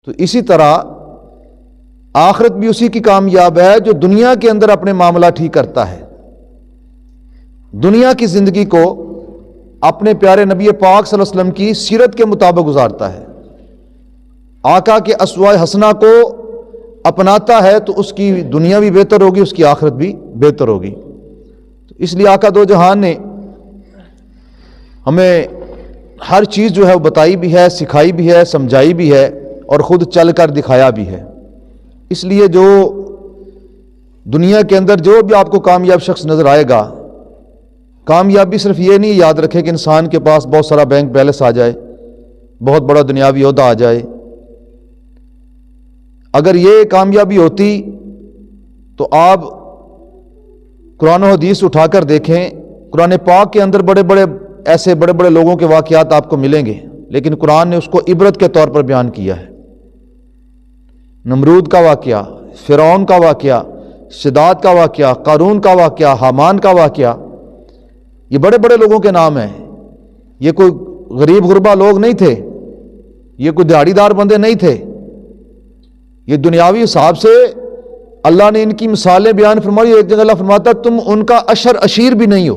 تو اسی طرح آخرت بھی اسی کی کامیاب ہے جو دنیا کے اندر اپنے معاملہ ٹھیک کرتا ہے، دنیا کی زندگی کو اپنے پیارے نبی پاک صلی اللہ علیہ وسلم کی سیرت کے مطابق گزارتا ہے، آقا کے اسوہ حسنہ کو اپناتا ہے، تو اس کی دنیا بھی بہتر ہوگی، اس کی آخرت بھی بہتر ہوگی۔ تو اس لیے آقا دو جہان نے ہمیں ہر چیز جو ہے وہ بتائی بھی ہے، سکھائی بھی ہے، سمجھائی بھی ہے، اور خود چل کر دکھایا بھی ہے۔ اس لیے جو دنیا کے اندر جو بھی آپ کو کامیاب شخص نظر آئے گا، کامیابی صرف یہ نہیں یاد رکھے کہ انسان کے پاس بہت سارا بینک بیلنس آ جائے، بہت بڑا دنیاوی عہدہ آ جائے۔ اگر یہ کامیابی ہوتی تو آپ قرآن و حدیث اٹھا کر دیکھیں، قرآن پاک کے اندر ایسے بڑے بڑے لوگوں کے واقعات آپ کو ملیں گے، لیکن قرآن نے اس کو عبرت کے طور پر بیان کیا ہے۔ نمرود کا واقعہ، فرعون کا واقعہ، شداد کا واقعہ، قارون کا واقعہ، حامان کا واقعہ، یہ بڑے بڑے لوگوں کے نام ہیں۔ یہ کوئی غریب غربا لوگ نہیں تھے، یہ کوئی دیہڑی دار بندے نہیں تھے، یہ دنیاوی حساب سے اللہ نے ان کی مثالیں بیان فرمائی۔ ایک جگہ اللہ فرماتا تم ان کا عشر عشیر بھی نہیں ہو۔